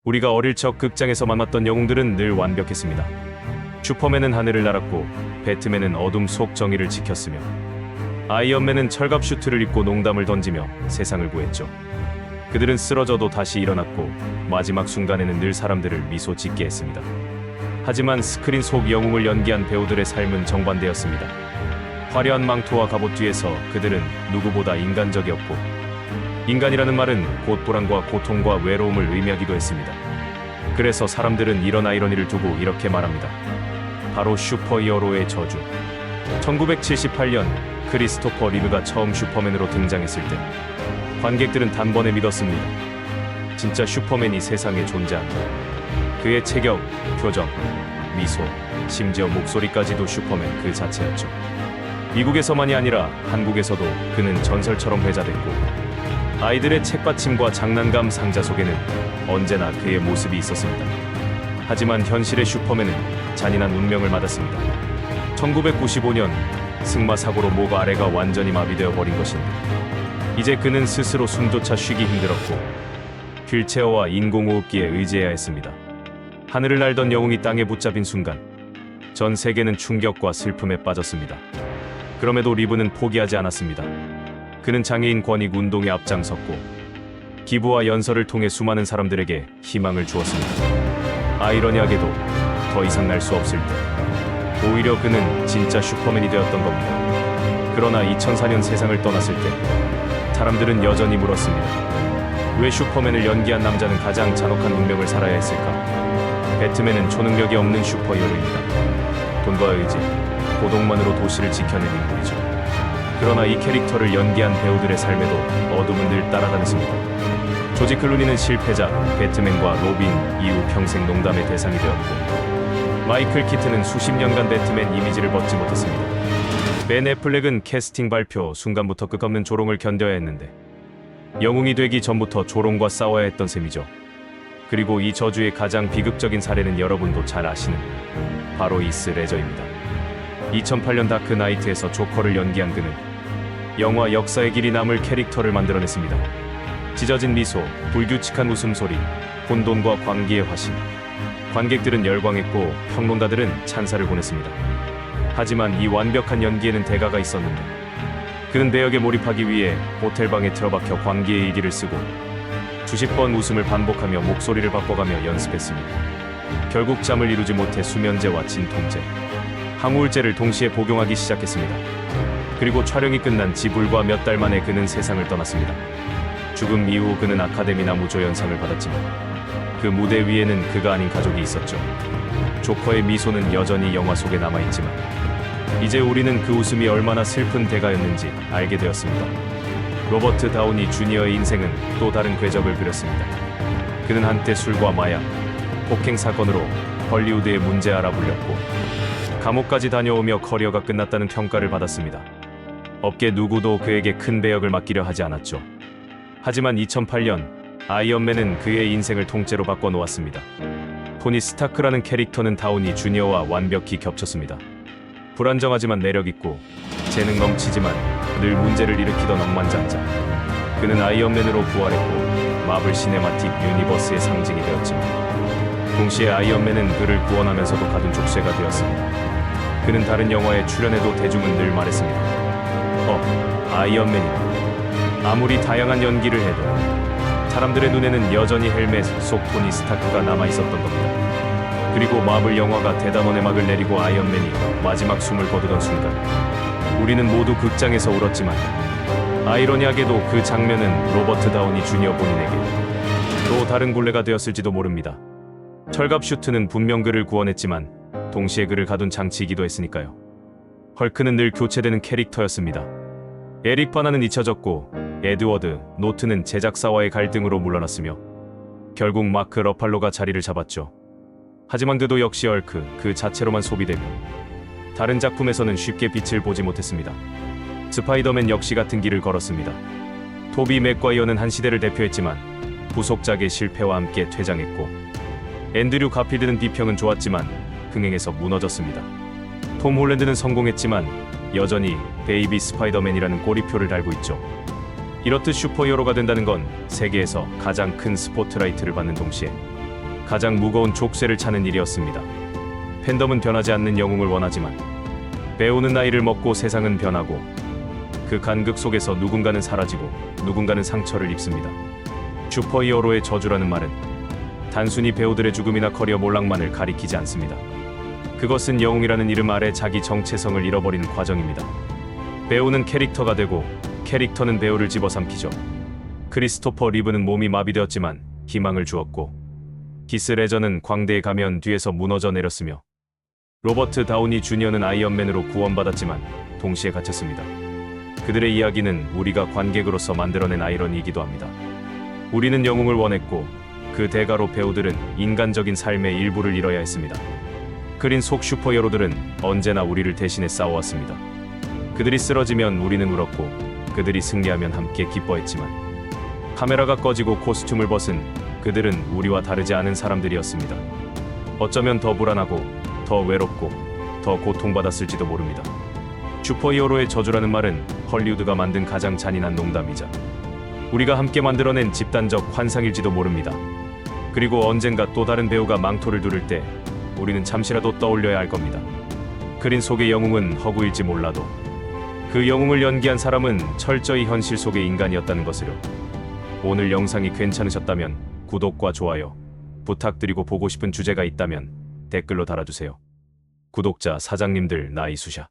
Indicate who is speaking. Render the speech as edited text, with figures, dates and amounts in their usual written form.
Speaker 1: 우리가 어릴 적 극장에서 만났던 영웅들은 늘 완벽했습니다. 슈퍼맨은 하늘을 날았고 배트맨은 어둠 속 정의를 지켰으며 아이언맨은 철갑 슈트를 입고 농담을 던지며 세상을 구했죠. 그들은 쓰러져도 다시 일어났고 마지막 순간에는 늘 사람들을 미소 짓게 했습니다. 하지만 스크린 속 영웅을 연기한 배우들의 삶은 정반대였습니다. 화려한 망토와 갑옷 뒤에서 그들은 누구보다 인간적이었고, 인간이라는 말은 곧 불안과 고통과 외로움을 의미하기도 했습니다. 그래서 사람들은 이런 아이러니를 두고 이렇게 말합니다. 바로 슈퍼히어로의 저주. 1978년 크리스토퍼 리브가 처음 슈퍼맨으로 등장했을 때 관객들은 단번에 믿었습니다. 진짜 슈퍼맨이 세상에 존재한다. 그의 체격, 표정, 미소, 심지어 목소리까지도 슈퍼맨 그 자체였죠. 미국에서만이 아니라 한국에서도 그는 전설처럼 회자됐고, 아이들의 책받침과 장난감 상자 속에는 언제나 그의 모습이 있었습니다. 하지만 현실의 슈퍼맨은 잔인한 운명을 맞았습니다. 1995년 승마 사고로 목 아래가 완전히 마비되어 버린 것인데, 이제 그는 스스로 숨조차 쉬기 힘들었고 휠체어와 인공호흡기에 의지해야 했습니다. 하늘을 날던 영웅이 땅에 붙잡힌 순간 전 세계는 충격과 슬픔에 빠졌습니다. 그럼에도 리브는 포기하지 않았습니다. 그는 장애인 권익 운동에 앞장섰고 기부와 연설을 통해 수많은 사람들에게 희망을 주었습니다. 아이러니하게도 더 이상 날 수 없을 때 오히려 그는 진짜 슈퍼맨이 되었던 겁니다. 그러나 2004년 세상을 떠났을 때 사람들은 여전히 물었습니다. 왜 슈퍼맨을 연기한 남자는 가장 잔혹한 운명을 살아야 했을까? 배트맨은 초능력이 없는 슈퍼히어로입니다. 돈과 의지, 고독만으로 도시를 지켜낸 인물이죠. 그러나 이 캐릭터를 연기한 배우들의 삶에도 어둠은 늘 따라다녔습니다. 조지 클루니는 실패자 배트맨과 로빈 이후 평생 농담의 대상이 되었고, 마이클 키튼은 수십 년간 배트맨 이미지를 벗지 못했습니다. 벤 애플렉은 캐스팅 발표 순간부터 끝없는 조롱을 견뎌야 했는데 영웅이 되기 전부터 조롱과 싸워야 했던 셈이죠. 그리고 이 저주의 가장 비극적인 사례는 여러분도 잘 아시는 바로 이스 레저입니다. 2008년 다크 나이트에서 조커를 연기한 그는 영화 역사의 길이 남을 캐릭터를 만들어냈습니다. 찢어진 미소, 불규칙한 웃음소리, 혼돈과 광기의 화신. 관객들은 열광했고 평론가들은 찬사를 보냈습니다. 하지만 이 완벽한 연기에는 대가가 있었는데, 그는 배역에 몰입하기 위해 호텔방에 틀어박혀 광기의 일기를 쓰고 수십 번 웃음을 반복하며 목소리를 바꿔가며 연습했습니다. 결국 잠을 이루지 못해 수면제와 진통제, 항우울제를 동시에 복용하기 시작했습니다. 그리고 촬영이 끝난 지 불과 몇 달 만에 그는 세상을 떠났습니다. 죽음 이후 그는 아카데미 나무조연상을 받았지만 그 무대 위에는 그가 아닌 가족이 있었죠. 조커의 미소는 여전히 영화 속에 남아있지만 이제 우리는 그 웃음이 얼마나 슬픈 대가였는지 알게 되었습니다. 로버트 다우니 주니어의 인생은 또 다른 궤적을 그렸습니다. 그는 한때 술과 마약, 폭행 사건으로 헐리우드의 문제아라 불렸고 감옥까지 다녀오며 커리어가 끝났다는 평가를 받았습니다. 업계 누구도 그에게 큰 배역을 맡기려 하지 않았죠. 하지만 2008년 아이언맨은 그의 인생을 통째로 바꿔놓았습니다. 토니 스타크라는 캐릭터는 다우니 주니어와 완벽히 겹쳤습니다. 불안정하지만 매력있고 재능 넘치지만 늘 문제를 일으키던 억만장자. 그는 아이언맨으로 부활했고 마블 시네마틱 유니버스의 상징이 되었지만 동시에 아이언맨은 그를 구원하면서도 가둔 족쇄가 되었습니다. 그는 다른 영화에 출연해도 대중은 늘 말했습니다. 아이언맨이다. 아무리 다양한 연기를 해도 사람들의 눈에는 여전히 헬멧 속 토니 스타크가 남아있었던 겁니다. 그리고 마블 영화가 대단원의 막을 내리고 아이언맨이 마지막 숨을 거두던 순간 우리는 모두 극장에서 울었지만 아이러니하게도 그 장면은 로버트 다우니 주니어 본인에게 또 다른 굴레가 되었을지도 모릅니다. 철갑 슈트는 분명 그를 구원했지만 동시에 그를 가둔 장치이기도 했으니까요. 헐크는 늘 교체되는 캐릭터였습니다. 에릭 바나는 잊혀졌고 에드워드 노트는 제작사와의 갈등으로 물러났으며 결국 마크 러팔로가 자리를 잡았죠. 하지만 그도 역시 헐크 그 자체로만 소비되며 다른 작품에서는 쉽게 빛을 보지 못했습니다. 스파이더맨 역시 같은 길을 걸었습니다. 토비 맥과이어는 한 시대를 대표했지만 후속작의 실패와 함께 퇴장했고, 앤드류 가필드는 비평은 좋았지만 흥행에서 무너졌습니다. 톰 홀랜드는 성공했지만 여전히 베이비 스파이더맨이라는 꼬리표를 달고 있죠. 이렇듯 슈퍼히어로가 된다는 건 세계에서 가장 큰 스포트라이트를 받는 동시에 가장 무거운 족쇄를 차는 일이었습니다. 팬덤은 변하지 않는 영웅을 원하지만 배우는 나이를 먹고 세상은 변하고 그 간극 속에서 누군가는 사라지고 누군가는 상처를 입습니다. 슈퍼히어로의 저주라는 말은 단순히 배우들의 죽음이나 커리어 몰락만을 가리키지 않습니다. 그것은 영웅이라는 이름 아래 자기 정체성을 잃어버리는 과정입니다. 배우는 캐릭터가 되고 캐릭터는 배우를 집어삼키죠. 크리스토퍼 리브는 몸이 마비되었지만 희망을 주었고, 기스 레저는 광대에 가면 뒤에서 무너져 내렸으며, 로버트 다우니 주니어는 아이언맨으로 구원받았지만 동시에 갇혔습니다. 그들의 이야기는 우리가 관객으로서 만들어낸 아이러니이기도 합니다. 우리는 영웅을 원했고 그 대가로 배우들은 인간적인 삶의 일부를 잃어야 했습니다. 그린 속 슈퍼히어로들은 언제나 우리를 대신해 싸워왔습니다. 그들이 쓰러지면 우리는 울었고 그들이 승리하면 함께 기뻐했지만, 카메라가 꺼지고 코스튬을 벗은 그들은 우리와 다르지 않은 사람들이었습니다. 어쩌면 더 불안하고 더 외롭고 더 고통받았을지도 모릅니다. 슈퍼히어로의 저주라는 말은 헐리우드가 만든 가장 잔인한 농담이자 우리가 함께 만들어낸 집단적 환상일지도 모릅니다. 그리고 언젠가 또 다른 배우가 망토를 두를 때 우리는 잠시라도 떠올려야 할 겁니다. 그린 속의 영웅은 허구일지 몰라도 그 영웅을 연기한 사람은 철저히 현실 속의 인간이었다는 것을요. 오늘 영상이 괜찮으셨다면 구독과 좋아요 부탁드리고, 보고 싶은 주제가 있다면 댓글로 달아주세요. 구독자 사장님들 나이수샤.